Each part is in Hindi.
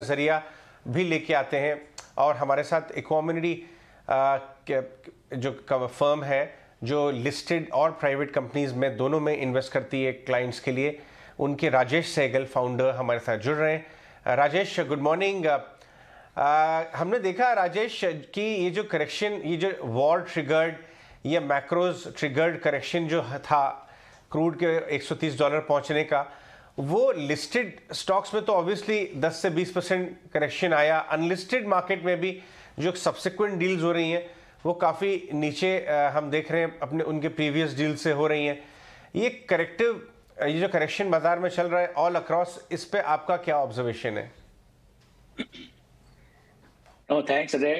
नजरिया भी लेके आते हैं। और हमारे साथ इकोमोनिटी जो फर्म है जो लिस्टेड और प्राइवेट कंपनीज में दोनों में इन्वेस्ट करती है क्लाइंट्स के लिए, उनके राजेश सहगल फाउंडर हमारे साथ जुड़ रहे हैं। Rajesh, good morning. हमने देखा राजेश कि ये जो करेक्शन, ये जो वॉर ट्रिगर्ड, ये मैक्रोज ट्रिगर्ड करेक्शन जो था क्रूड के $130 पहुंचने का, वो लिस्टेड स्टॉक्स में तो ऑब्वियसली 10 से 20% करेक्शन आया। अनलिस्टेड मार्केट में भी जो सब्सिक्वेंट डील्स हो रही हैं वो काफ़ी नीचे हम देख रहे हैं अपने उनके प्रीवियस डील से हो रही हैं। ये ये जो करेक्शन बाजार में चल रहा है ऑल अक्रॉस, इस पे आपका क्या ऑब्जर्वेशन है? Thanks Ajay,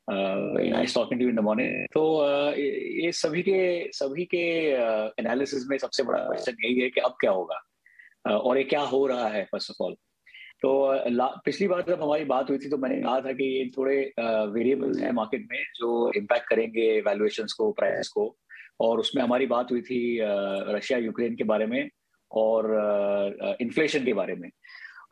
very nice talking to you in the morning. तो ये सभी के एनालिसिस में सबसे बड़ा क्वेश्चन यही है कि अब क्या होगा और ये क्या हो रहा है। फर्स्ट ऑफ ऑल तो पिछली बार जब हमारी बात हुई थी तो मैंने कहा था कि ये थोड़े वेरिएबल्स हैं मार्केट में जो इम्पैक्ट करेंगे वैल्यूएशंस को, प्राइस को। और उसमें हमारी बात हुई थी रशिया यूक्रेन के बारे में और इन्फ्लेशन के बारे में।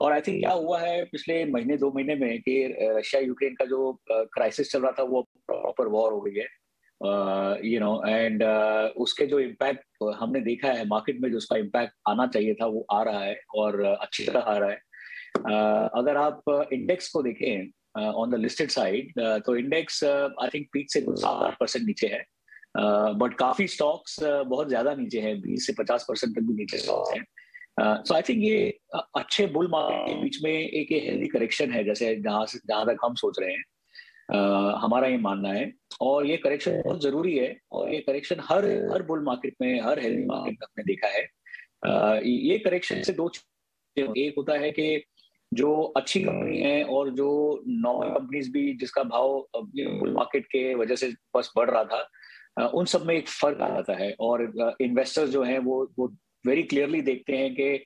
और आई थिंक क्या हुआ है पिछले महीने 2 महीने में कि रशिया यूक्रेन का जो क्राइसिस चल रहा था वो प्रॉपर वॉर हो गई है, एंड उसके जो इम्पैक्ट हमने देखा है मार्केट में, जो उसका इम्पैक्ट आना चाहिए था वो आ रहा है और अच्छी तरह आ रहा है। अगर आप इंडेक्स को देखें ऑन द लिस्टेड साइड, तो इंडेक्स आई थिंक पीक से कुछ 7-8% नीचे है, बट काफी स्टॉक्स बहुत ज्यादा नीचे हैं, 20 से 50% तक भी नीचे स्टॉक्स हैं। सो आई थिंक ये अच्छे बुल मार्केट के बीच में एक हेल्दी करेक्शन है, जैसे जहां तक हम सोच रहे हैं। हमारा ये मानना है और ये करेक्शन बहुत जरूरी है। और ये करेक्शन हर बुल मार्केट में, हर हेल्दी मार्केट में हमने देखा है। ये करेक्शन से दो चीजें, एक होता है कि जो अच्छी कंपनी है और जो नॉर्मल कंपनीज भी जिसका भाव बुल मार्केट के वजह से बस बढ़ रहा था, उन सब में एक फर्क आ जाता है। और इन्वेस्टर्स जो हैं वो वेरी क्लियरली देखते हैं कि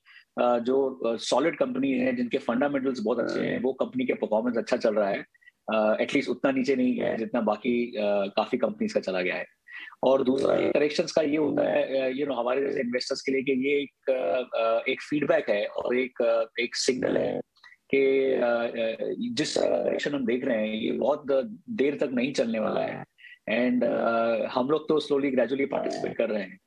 जो सॉलिड कंपनी है जिनके फंडामेंटल्स बहुत अच्छे हैं, वो कंपनी के परफॉर्मेंस अच्छा चल रहा है, एटलीस्ट उतना नीचे नहीं गया है जितना बाकी काफी कंपनीज का चला गया है। और दूसरा करेक्शंस का ये होता है हमारे जैसे इन्वेस्टर्स के लिए कि ये एक फीडबैक है और एक सिग्नल है कि जिस करेक्शन हम देख रहे हैं ये बहुत देर तक नहीं चलने वाला है। एंड हम लोग तो स्लोली ग्रेजुअली पार्टिसिपेट कर रहे हैं।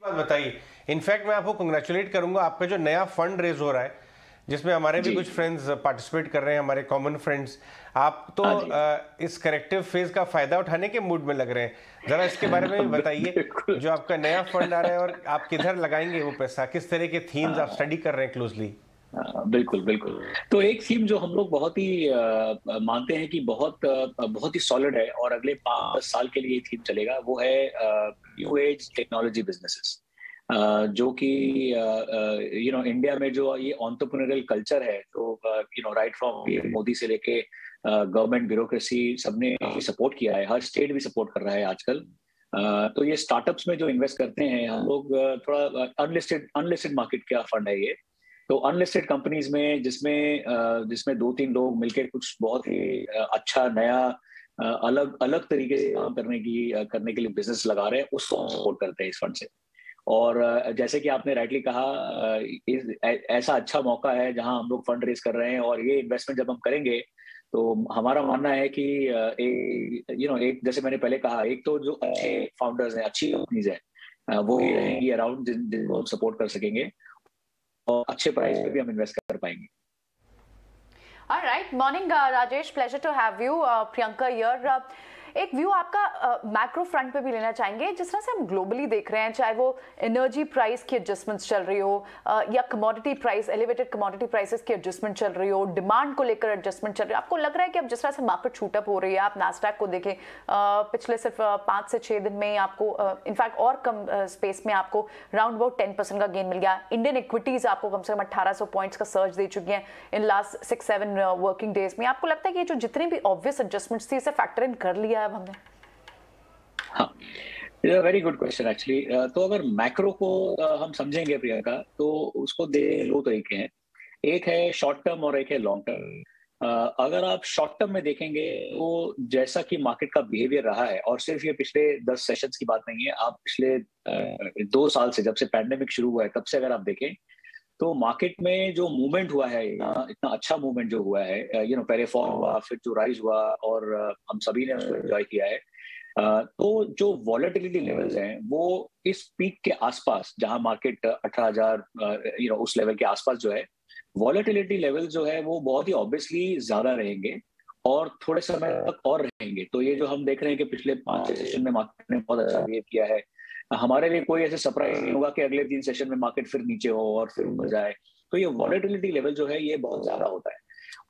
बात बताइए, इनफैक्ट मैं आपको कंग्रेचुलेट करूंगा, आपका जो नया फंड रेज हो रहा है जिसमें हमारे भी कुछ फ्रेंड्स पार्टिसिपेट कर रहे हैं, हमारे कॉमन फ्रेंड्स। आप तो इस करेक्टिव फेज का फायदा उठाने के मूड में लग रहे हैं। जरा इसके बारे में भी बताइए, जो आपका नया फंड आ रहा है और आप किधर लगाएंगे वो पैसा, किस तरह के थीम्स आप स्टडी कर रहे हैं क्लोजली? बिल्कुल बिल्कुल। तो एक थीम जो हम लोग बहुत ही मानते हैं कि बहुत ही सॉलिड है और अगले 5-10 साल के लिए ये थीम चलेगा, वो है न्यू एज टेक्नोलॉजी बिजनेसेस। जो कि इंडिया में जो ये एंटरप्रेन्योरियल कल्चर है, तो राइट फ्रॉम मोदी से लेके गवर्नमेंट ब्यूरोक्रेसी सबने सपोर्ट किया है, हर स्टेट भी सपोर्ट कर रहा है आजकल। तो ये स्टार्टअप्स में जो इन्वेस्ट करते हैं हम लोग, थोड़ा अनलिस्टेड मार्केट का फंड है ये। तो अनलिस्टेड कंपनीज में जिसमें 2-3 लोग मिलकर कुछ बहुत ही अच्छा नया अलग अलग तरीके से काम करने के लिए बिजनेस लगा रहे हैं, उसको हम सपोर्ट करते हैं इस फंड से। और जैसे कि आपने राइटली कहा, ऐसा अच्छा मौका है जहां हम लोग फंड रेज कर रहे हैं और ये इन्वेस्टमेंट जब हम करेंगे तो हमारा मानना है कि एक जैसे मैंने पहले कहा, एक तो जो अच्छे फाउंडर्स हैं, अच्छी कंपनीज है, वो ही रहेंगी अराउंड जिनको हम सपोर्ट कर सकेंगे और अच्छे प्राइस पे भी हम इन्वेस्ट कर पाएंगे। All right, morning Rajesh, pleasure to have you. Priyanka here. एक व्यू आपका मैक्रो फ्रंट पे भी लेना चाहेंगे। जिस तरह से हम ग्लोबली देख रहे हैं, चाहे वो एनर्जी प्राइस की एडजस्टमेंट्स चल रही हो या commodity price, elevated commodity prices की एडजस्टमेंट चल रही हो, डिमांड को लेकर एडजस्टमेंट चल रही है, आपको लग रहा है कि अब जिस तरह से मार्केट छूट अप हो रही है, आप नास्डैक को देखें, पिछले सिर्फ 5 से 6 दिन में आपको इनफैक्ट और कम स्पेस में आपको राउंड अबाउट 10% का गेन मिल गया। इंडियन इक्विटीज आपको कम से कम 1800 पॉइंट्स का सर्च दे चुकी हैं इन लास्ट 6-7 वर्किंग डेज में। आपको लगता है कि ये जो जितनी भी ऑब्वियस एडजस्टमेंट्स थी इसे फैक्टर इन कर लिया है अब हमने? हाँ, वेरी गुड क्वेश्चन एक्चुअली। तो अगर मैक्रो को हम समझेंगे प्रियंका, तो उसको दो तरीके हैं, एक है शॉर्ट टर्म और एक है लॉन्ग टर्म। अगर आप शॉर्ट टर्म में देखेंगे तो जैसा कि मार्केट का बिहेवियर रहा है, और सिर्फ ये पिछले 10 सेशंस की बात नहीं है, आप पिछले 2 साल से, जब से पैंडेमिक शुरू हुआ है तब से अगर आप देखें तो मार्केट में जो मूवमेंट हुआ है, इतना अच्छा मूवमेंट जो हुआ है, पहले फॉल हुआ, फिर जो राइज हुआ, और हम सभी ने उसको एंजॉय किया है। तो जो वॉलेटिलिटी लेवल्स हैं वो इस पीक के आसपास, जहां मार्केट 18,000 उस लेवल के आसपास जो है, वॉलेटिलिटी लेवल जो है वो बहुत ही ऑब्वियसली ज्यादा रहेंगे और थोड़े समय तक और रहेंगे। तो ये जो हम देख रहे हैं कि पिछले 5 सेशन में मार्केट ने बहुत अच्छा बिहेव किया है, हमारे लिए कोई ऐसे सरप्राइज नहीं होगा कि अगले 3 सेशन में मार्केट फिर नीचे हो और फिर ऊपर जाए। तो ये वॉलेटिलिटी लेवल जो है ये बहुत ज्यादा होता है।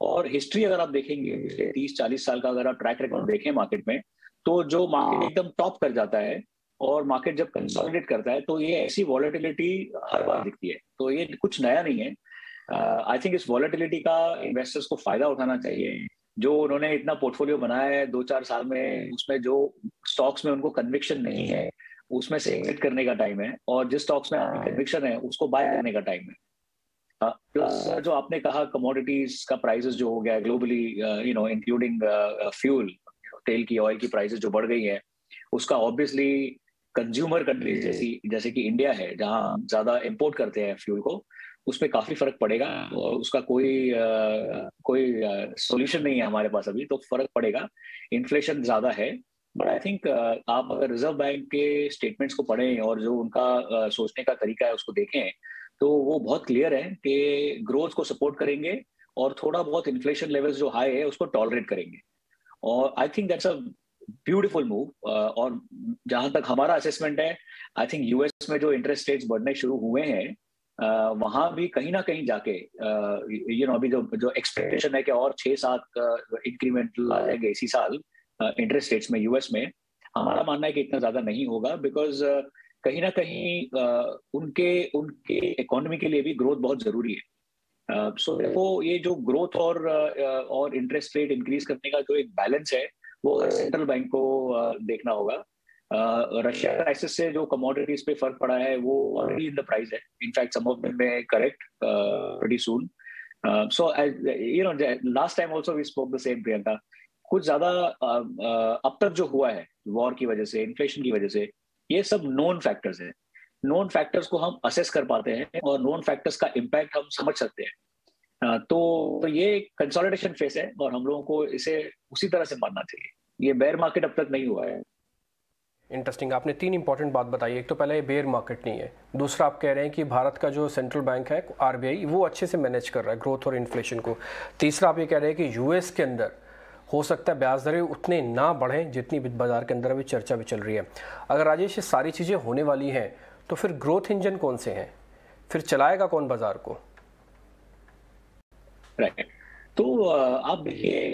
और हिस्ट्री अगर आप देखेंगे पिछले 30-40 साल का अगर आप ट्रैक रिकॉर्ड देखें मार्केट में, तो जो मार्केट एकदम टॉप कर जाता है और मार्केट जब कंसोलिडेट करता है तो ये ऐसी वॉलेटिलिटी हर बार दिखती है। तो ये कुछ नया नहीं है। आई थिंक इस वॉलेटिलिटी का इन्वेस्टर्स को फायदा उठाना चाहिए। जो उन्होंने इतना पोर्टफोलियो बनाया है 2-4 साल में, उसमें जो स्टॉक्स में उनको कन्विक्शन नहीं है उसमें से एग्जिट करने का टाइम है, और जिस स्टॉक्स में कन्विक्शन है उसको बाय करने का टाइम है। प्लस जो आपने कहा कमोडिटीज का प्राइसेस जो हो गया ग्लोबली, इंक्लूडिंग फ्यूल, तेल की, ऑयल की प्राइसेस जो बढ़ गई है, उसका ऑब्वियसली कंज्यूमर कंट्रीज जैसे कि इंडिया है, जहां ज्यादा इंपोर्ट करते हैं फ्यूल को, उसमें काफी फर्क पड़ेगा। और उसका कोई सॉल्यूशन नहीं है हमारे पास अभी, तो फर्क पड़ेगा। इन्फ्लेशन ज्यादा है, बट आई थिंक आप अगर रिजर्व बैंक के स्टेटमेंट्स को पढ़ें और जो उनका सोचने का तरीका है उसको देखें, तो वो बहुत क्लियर है कि ग्रोथ को सपोर्ट करेंगे और थोड़ा बहुत इन्फ्लेशन लेवल्स जो हाई है उसको टॉलरेट करेंगे। और I think that's a beautiful move. और जहां तक हमारा असेसमेंट है, आई थिंक यूएस में जो इंटरेस्ट रेट्स बढ़ने शुरू हुए हैं, वहां भी कहीं ना कहीं जाके अभी जो एक्सपेक्टेशन है कि और 6-7 इंक्रीमेंट आएंगे इसी साल इंटरेस्ट रेट्स में यूएस में, हमारा मानना है कि इतना ज्यादा नहीं होगा। बिकॉज कहीं ना कहीं उनके इकोनॉमी के लिए भी ग्रोथ बहुत जरूरी है। सो देखो, ये जो ग्रोथ और इंटरेस्ट रेट इंक्रीज करने का जो एक बैलेंस है वो सेंट्रल बैंक को देखना होगा। रशिया क्राइसिस से जो कमोडिटीज पे फर्क पड़ा है वो ऑलरेडी इन द प्राइस है। In fact some of them may correct pretty soon. So last time also we spoke the same, Priyanka. कुछ ज्यादा अब तक जो हुआ है वॉर की वजह से, इन्फ्लेशन की वजह से, ये सब नोन फैक्टर्स हैं। नोन फैक्टर्स को हम असेस कर पाते हैं और नोन फैक्टर्स का इम्पैक्ट हम समझ सकते हैं। तो ये कंसोलिडेशन फेस है और हम लोगों को इसे उसी तरह से मानना चाहिए। ये बेयर मार्केट अब तक नहीं हुआ है। इंटरेस्टिंग, आपने 3 इंपॉर्टेंट बात बताई। एक तो पहले बेयर मार्केट नहीं है, दूसरा आप कह रहे हैं कि भारत का जो सेंट्रल बैंक है आरबीआई वो अच्छे से मैनेज कर रहा है ग्रोथ और इन्फ्लेशन को, तीसरा आप ये कह रहे हैं कि यूएस के अंदर हो सकता है ब्याज दरें उतने ना बढ़ें जितनी बाजार के अंदर अभी चर्चा भी चल रही है। अगर राजेश ये सारी चीज़ें होने वाली हैं तो फिर ग्रोथ इंजन कौन से हैं, फिर चलाएगा कौन बाजार को? राइट। तो आप देखिए,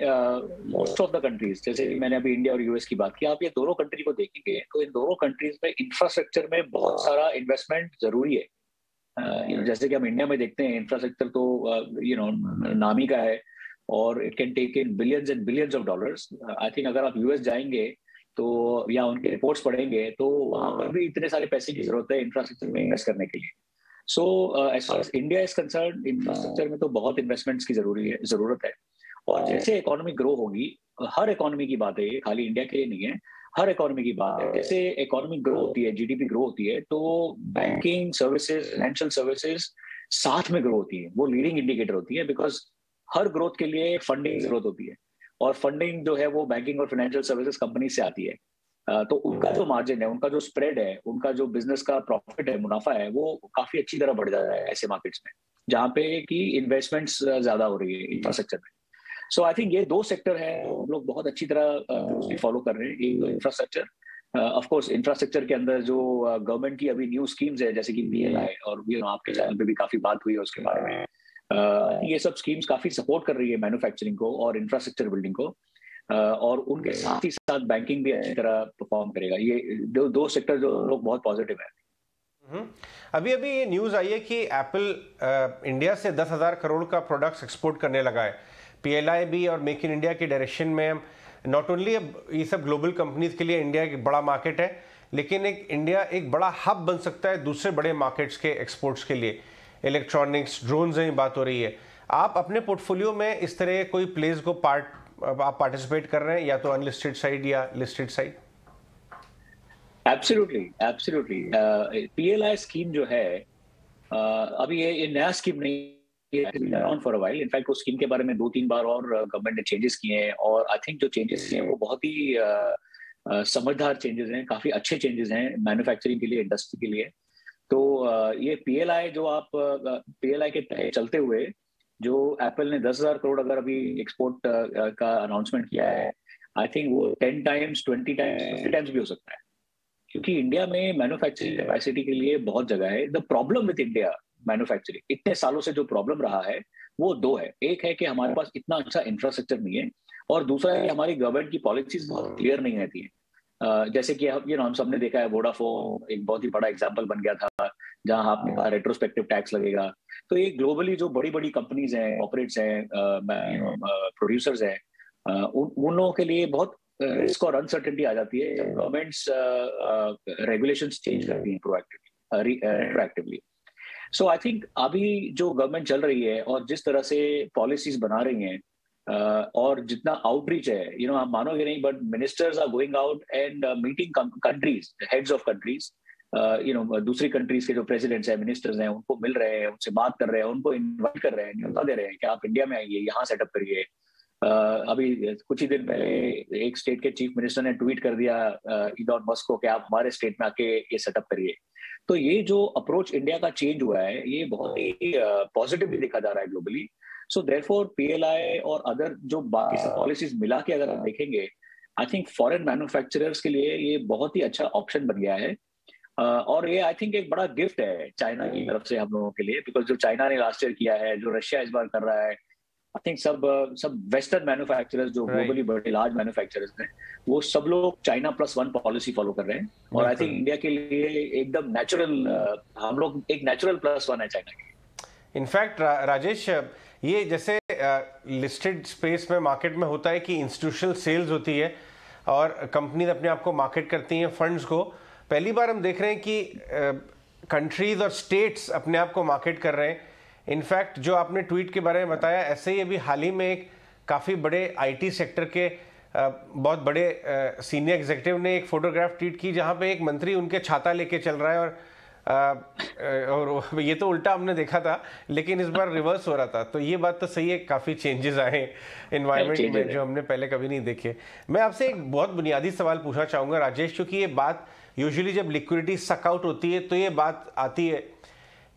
मोस्ट ऑफ द कंट्रीज, जैसे मैंने अभी इंडिया और यूएस की बात की, आप ये दोनों कंट्री को देखेंगे तो इन दोनों कंट्रीज में इंफ्रास्ट्रक्चर में बहुत सारा इन्वेस्टमेंट जरूरी है। जैसे कि हम इंडिया में देखते हैं, इंफ्रास्ट्रक्चर तो नामी का है और it can take in billions and billions of dollars. I think अगर आप यूएस जाएंगे तो या उनके रिपोर्ट्स पढ़ेंगे तो वहां पर भी इतने सारे पैसे की जरूरत है इंफ्रास्ट्रक्चर में इन्वेस्ट करने के लिए। So as far as India is concern, infrastructure में तो बहुत इन्वेस्टमेंट्स की जरूरत है। और जैसे इकोनॉमी ग्रो होगी, हर इकोनॉमी की बात है, ये खाली इंडिया के लिए नहीं है, हर इकोनॉमी की बात है। जैसे इकोनॉमी ग्रो होती है, जीडीपी ग्रो होती है, तो बैंकिंग सर्विसेज, फाइनेंशियल सर्विसेज साथ में ग्रो होती है। वो लीडिंग इंडिकेटर होती है, बिकॉज हर ग्रोथ के लिए फंडिंग की जरूरत होती है और फंडिंग जो है वो बैंकिंग और फाइनेंशियल सर्विसेज कंपनी से आती है। तो उनका जो मार्जिन है, उनका जो स्प्रेड है, उनका जो बिजनेस का प्रॉफिट है, मुनाफा है, वो काफी अच्छी तरह बढ़ जाता है ऐसे मार्केट्स में जहाँ पे कि इन्वेस्टमेंट्स ज्यादा हो रही है इंफ्रास्ट्रक्चर में। सो आई थिंक ये 2 सेक्टर है हम लोग बहुत अच्छी तरह फॉलो कर रहे हैं। एक इंफ्रास्ट्रक्चर, ऑफ कोर्स इंफ्रास्ट्रक्चर के अंदर जो गवर्नमेंट की अभी न्यू स्कीम्स है, जैसे कि पीएलआई, और आपके चैनल पे भी काफी बात हुई है उसके बारे में। ये सब स्कीम्स काफी सपोर्ट कर रही है मैन्युफैक्चरिंग को और इंफ्रास्ट्रक्चर बिल्डिंग को, और उनके साथ ही साथ बैंकिंग भी अच्छी तरह परफॉर्म करेगा। ये 2 सेक्टर जो लोग बहुत पॉजिटिव है। अभी ये न्यूज़ आई है कि एप्पल इंडिया से 10,000 करोड़ का प्रोडक्ट्स एक्सपोर्ट करने लगा है। पीएलआई भी और मेक इन इंडिया की डायरेक्शन में नॉट ओनली ये सब ग्लोबल कंपनीज के लिए इंडिया एक बड़ा मार्केट है, लेकिन इंडिया एक बड़ा हब बन सकता है दूसरे बड़े मार्केट्स के एक्सपोर्ट्स के लिए। इलेक्ट्रॉनिक्स, ड्रोन्स की बात हो रही है। आप अपने पोर्टफोलियो में इस तरह कोई प्लेस को आप पार्टिसिपेट कर रहे हैं, या तो अनलिस्टेड साइड या listed side? Absolutely. PLI scheme जो है अभी ये नया स्कीम नहीं around for a while. In fact उस स्कीम के बारे में 2-3 बार और गवर्नमेंट ने चेंजेस किए हैं, और आई थिंक जो चेंजेस हैं वो बहुत ही समझदार चेंजेस हैं, काफी अच्छे चेंजेस हैं मैन्युफैक्चरिंग के लिए, इंडस्ट्री के लिए। तो ये PLI जो आप PLI के चलते हुए जो एप्पल ने 10,000 करोड़ अगर अभी एक्सपोर्ट का अनाउंसमेंट किया है, आई थिंक वो 10 टाइम्स 20 टाइम्स भी हो सकता है, क्योंकि इंडिया में मैन्युफैक्चरिंग कैपेसिटी के लिए बहुत जगह है। The problem with India manufacturing, इतने सालों से जो प्रॉब्लम रहा है वो दो है। एक है कि हमारे पास इतना अच्छा इंफ्रास्ट्रक्चर नहीं है, और दूसरा है कि हमारी गवर्नमेंट की पॉलिसीज बहुत क्लियर नहीं रहती है। जैसे कि हम सबने देखा है, वोडाफोन एक बहुत ही बड़ा एग्जांपल बन गया था, जहां आपने कहा रेट्रोस्पेक्टिव टैक्स लगेगा। तो ये ग्लोबली जो बड़ी बड़ी कंपनीज हैं, ऑपरेट्स हैं, प्रोड्यूसर्स हैं, उन लोगों के लिए बहुत रिस्क और अनसर्टेनिटी आ जाती है जब गवर्नमेंट्स रेगुलेशंस चेंज करती हैं प्रोएक्टिवली। सो आई थिंक अभी जो गवर्नमेंट चल रही है और जिस तरह से पॉलिसीज बना रही हैं, और जितना आउटरीच है, आप मानोगे नहीं, but ministers are going out and meeting countries, heads of countries, दूसरी कंट्रीज के जो प्रेसिडेंट्स हैं, मिनिस्टर्स हैं, उनको मिल रहे हैं, उनसे बात कर रहे हैं, उनको इन्वाइट कर रहे हैं, न्योता दे रहे हैं कि आप इंडिया में आइए, यहाँ सेटअप करिए। अभी कुछ ही दिन पहले एक स्टेट के चीफ मिनिस्टर ने ट्वीट कर दिया इलॉन मस्क को कि आप हमारे स्टेट में आके ये सेटअप करिए। तो ये जो अप्रोच इंडिया का चेंज हुआ है, ये बहुत ही पॉजिटिवली देखा जा रहा है ग्लोबली। सो देयरफॉर PLI और अदर जो बाकी सब पॉलिसीज मिला के अगर हम देखेंगे, आई थिंक फॉरेन मैन्युफैक्चरर्स के लिए ये बहुत ही अच्छा ऑप्शन बन गया है। और ये आई थिंक एक बड़ा गिफ्ट है चाइना की तरफ से हम लोगों के लिए, बिकॉज जो चाइना ने लास्ट ईयर किया है, जो रशिया इस बार कर रहा है, आई थिंक सब वेस्टर्न मैन्युफैक्चरर्स जो ग्लोबली बड़े लार्ज मैन्युफैक्चरर्स हैं, वो सब लोग China +1 पॉलिसी फॉलो कर रहे हैं। और आई थिंक इंडिया के लिए एकदम नेचुरल, हम लोग एक नेचुरल +1 है चाइना के। इनफैक्ट राजेश, ये जैसे लिस्टेड स्पेस में मार्केट में होता है कि इंस्टीट्यूशनल सेल्स होती है और कंपनीज अपने आप को मार्केट करती हैं फंड्स को, पहली बार हम देख रहे हैं कि कंट्रीज और स्टेट्स अपने आप को मार्केट कर रहे हैं। इनफैक्ट जो आपने ट्वीट के बारे में बताया, ऐसे ही अभी हाल ही में एक काफ़ी बड़े IT सेक्टर के बहुत बड़े सीनियर एग्जीक्यूटिव ने एक फोटोग्राफ ट्वीट की जहां पे एक मंत्री उनके छाता लेके चल रहा है, और ये तो उल्टा हमने देखा था, लेकिन इस बार रिवर्स हो रहा था। तो ये बात तो सही है, काफ़ी चेंजेस आए एनवायरनमेंट में जो हमने पहले कभी नहीं देखे। मैं आपसे एक बहुत बुनियादी सवाल पूछना चाहूँगा राजेश, क्योंकि ये बात यूजुअली जब लिक्विडिटी सक आउट होती है तो ये बात आती है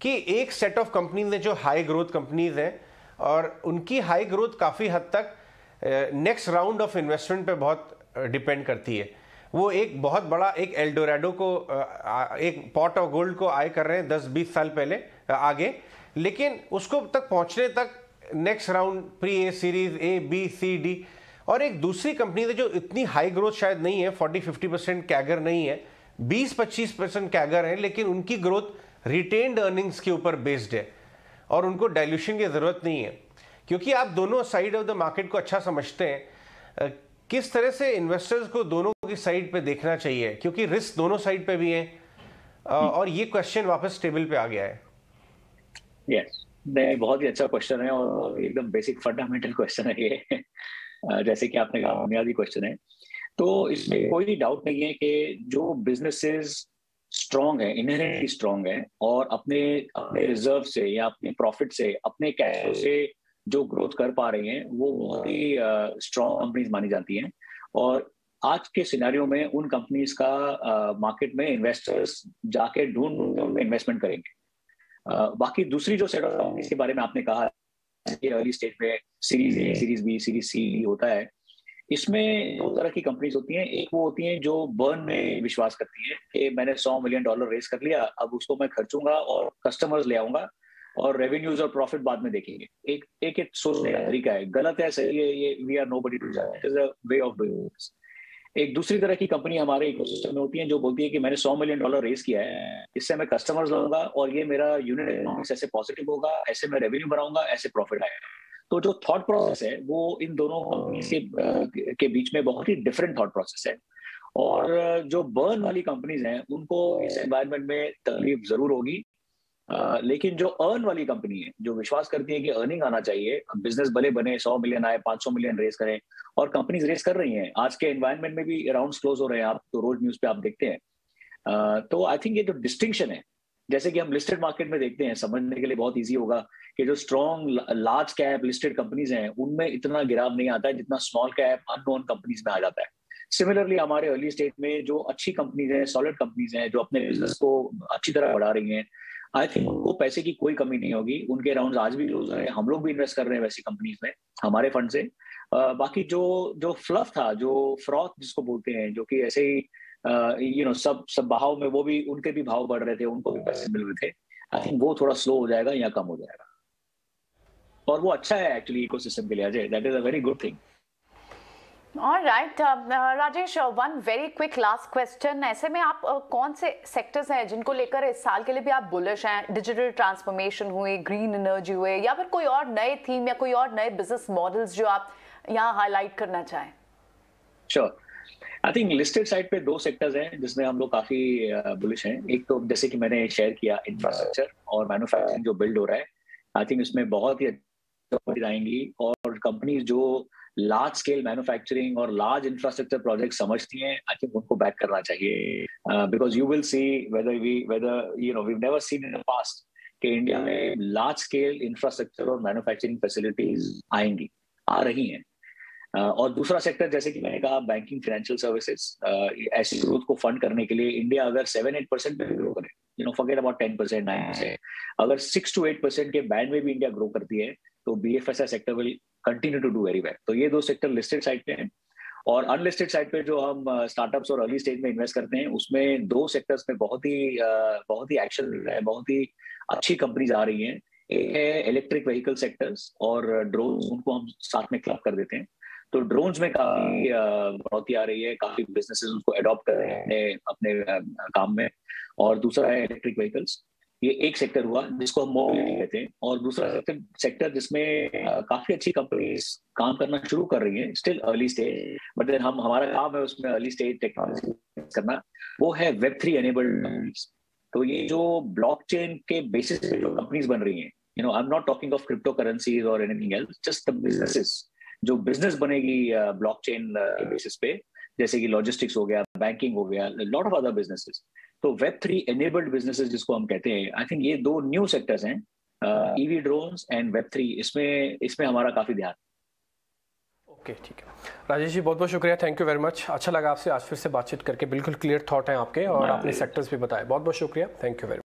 कि एक सेट ऑफ कंपनीज हैं जो हाई ग्रोथ कंपनीज हैं, और उनकी हाई ग्रोथ काफ़ी हद तक नेक्स्ट राउंड ऑफ इन्वेस्टमेंट पे बहुत डिपेंड करती है। वो एक बहुत बड़ा एक एल्डोरेडो को एक पॉट ऑफ गोल्ड को आय कर रहे हैं 10-20 साल पहले आगे, लेकिन उसको तक पहुंचने तक next round pre A series A B C D, और एक दूसरी कंपनी है जो इतनी हाई ग्रोथ शायद नहीं है, 40-50% कैगर नहीं है, 20-25% कैगर है, लेकिन उनकी ग्रोथ रिटेन्ड अर्निंग्स के ऊपर बेस्ड है और उनको डाइल्यूशन की ज़रूरत नहीं है। क्योंकि आप दोनों साइड ऑफ द मार्केट को अच्छा समझते हैं, किस तरह से इन्वेस्टर्स को दोनों की साइड पे देखना चाहिए, क्योंकि रिस्क दोनों साइड पे भी है, और ये क्वेश्चन वापस टेबल पे आ गया है। यस, बहुत ही अच्छा क्वेश्चन है और एकदम बेसिक फंडामेंटल क्वेश्चन है ये। जैसे कि आपने कहा, बुनियादी क्वेश्चन है। तो इसमें कोई डाउट नहीं है कि जो बिजनेसेस स्ट्रॉन्ग है, इनहेरेंटली स्ट्रॉन्ग है, और अपने रिजर्व से या अपने प्रॉफिट से, अपने कैश से जो ग्रोथ कर पा रही हैं, वो बहुत ही स्ट्रॉन्ग कंपनीज मानी जाती हैं। और आज के सिनेरियो में उन कंपनीज का मार्केट में इन्वेस्टर्स जाके ढूंढ इन्वेस्टमेंट करेंगे। बाकी दूसरी जो सेट ऑफ कंपनीज के बारे में आपने कहा, अर्ली स्टेज में series A, series B, series C होता है, इसमें दो तरह की कंपनीज होती हैं। एक वो होती हैं जो बर्न में विश्वास करती हैं कि मैंने $100 मिलियन रेस कर लिया, अब उसको मैं खर्चूंगा और कस्टमर्स ले आऊंगा और रेवेन्यूज और प्रॉफिट बाद में देखेंगे। एक सोचने का तरीका है, गलत है, सही है, ये वी आर नोबडी टू जज, it is a way of doing this. एक दूसरी तरह की कंपनी हमारे इकोसिस्टम में होती है जो बोलती है कि मैंने $100 मिलियन रेस किया है, इससे मैं कस्टमर्स लाऊंगा और ये मेरा यूनिट इकोनॉमिक्स ऐसे पॉजिटिव होगा, ऐसे मैं रेवेन्यू बढ़ाऊंगा, ऐसे प्रॉफिट आएगा। तो जो थॉट प्रोसेस है वो इन दोनों कंपनीज के बीच में बहुत ही डिफरेंट थॉट प्रोसेस है। और जो बर्न वाली कंपनीज हैं उनको इस एनवायरनमेंट में तकलीफ जरूर होगी, लेकिन जो अर्न वाली कंपनी है, जो विश्वास करती है कि अर्निंग आना चाहिए, बिजनेस भले बने, 100 मिलियन आए, 500 मिलियन रेस करें, और कंपनीज रेस कर रही हैं। आज के एनवायरनमेंट में भी राउंड्स क्लोज हो रहे हैं, आप तो रोज न्यूज पे आप देखते हैं। तो आई थिंक ये जो डिस्टिंक्शन है जैसे कि हम लिस्टेड मार्केट में देखते हैं, समझने के लिए बहुत इजी होगा कि जो strong large cap listed companies हैं उनमें इतना गिराव नहीं आता है जितना स्मॉल कैप अननोन कंपनीज में आ जाता है। सिमिलरली हमारे अर्ली स्टेज में जो अच्छी कंपनीज हैं, सॉलिड कंपनीज हैं, जो अपने बिजनेस को अच्छी तरह बढ़ा रही हैं, आई थिंक उनको पैसे की कोई कमी नहीं होगी। उनके राउंड आज भी क्लोज है, हम लोग भी इन्वेस्ट कर रहे हैं वैसी कंपनीज में हमारे फंड से। बाकी जो फ्लफ था, जो फ्रॉथ जिसको बोलते हैं, जो कि ऐसे ही सब बहाव में, वो भी उनके भी भाव बढ़ रहे थे, उनको भी पैसे मिल रहे थे, आई थिंक वो थोड़ा स्लो हो जाएगा या कम हो जाएगा। और वो अच्छा है एक्चुअली इकोसिस्टम के लिए Ajay, that is a very good thing. Alright Rajesh, one very quick last question, ऐसे में आप कौन से सेक्टर्स हैं जिनको लेकर इस साल के लिए भी आप बुलिश हैं? डिजिटल ट्रांसफॉर्मेशन हुए, ग्रीन एनर्जी हुए, या फिर कोई और नए थीम या कोई और नए बिजनेस मॉडल्स जो आप यहाँ हाईलाइट करना चाहें? Sure, I think listed side पे 2 सेक्टर्स हैं जिसमें हम लोग काफी बुलिश हैं। एक तो जैसे कि मैंने शेयर किया, इंफ्रास्ट्रक्चर और मैन्युफैक्चरिंग जो बिल्ड हो रहा है, आई थिंक इसमें बहुत ही अच्छी आएंगी। और कंपनीज जो लार्ज स्केल मैन्युफैक्चरिंग और लार्ज इंफ्रास्ट्रक्चर प्रोजेक्ट समझती हैं, आई थिंक उनको बैक करना चाहिए, because you will see whether we never seen in the past कि इंडिया में लार्ज स्केल इंफ्रास्ट्रक्चर और मैन्युफैक्चरिंग फैसिलिटीज आएंगी, आ रही हैं। और दूसरा सेक्टर जैसे कि मैंने कहा, बैंकिंग, फाइनेंशियल सर्विसेज, ऐसी ग्रोथ को फंड करने के लिए इंडिया अगर 7-8% में ग्रो करे, फॉरगेट अबाउट 10%, 9%, अगर 6-8% के बैंड में भी इंडिया ग्रो करती है तो BFSI sector will continue to do very well. तो ये 2 सेक्टर लिस्टेड साइड पे हैं। और अनलिस्टेड साइड पे जो हम स्टार्टअप्स और अर्ली स्टेज में इन्वेस्ट करते हैं, उसमें 2 सेक्टर्स में बहुत ही एक्शन मिल रहा है, बहुत ही अच्छी कंपनीज आ रही हैं। एक है इलेक्ट्रिक व्हीकल सेक्टर्स और ड्रोन्स, उनको हम साथ में क्लब कर देते हैं। तो ड्रोन्स में काफी बढ़ोतरी आ रही है, काफी बिजनेसेस उसको अडॉप्ट कर रहे हैं अपने काम में। और दूसरा है इलेक्ट्रिक व्हीकल्स, ये एक सेक्टर हुआ जिसको हम मोबिलिटी कहते हैं। और दूसरा सेक्टर जिसमें काफी अच्छी कंपनीज काम करना शुरू कर रही हैं, still early stage, but then हमारा काम है उसमें अर्ली स्टेज टेक्नोलॉजी करना, वो है Web3 एनेबल्ड कंपनीज। तो ये जो ब्लॉकचेन के बेसिस पे जो कंपनीज बन रही हैं, I am not talking of cryptocurrencies और anything else, just the businesses, जो बिजनेस बनेगी ब्लॉकचेन के बेसिस पे, जैसे कि लॉजिस्टिक्स हो गया, बैंकिंग हो गया, लॉट ऑफ अदर बिजनेसेस। तो Web3 एनेबल्ड बिजनेसेस जिसको हम कहते हैं, आई थिंक ये 2 न्यू सेक्टर्स हैं, EV ड्रोन्स एंड Web3, इसमें हमारा काफी ध्यान। ओके, ठीक है राजेश जी, बहुत बहुत शुक्रिया, थैंक यू वेरी मच। अच्छा लगा आपसे आज फिर से बातचीत करके, बिल्कुल क्लियर थॉट है आपके और आपने सेक्टर्स भी बताए। बहुत बहुत शुक्रिया, थैंक यू वेरी मच।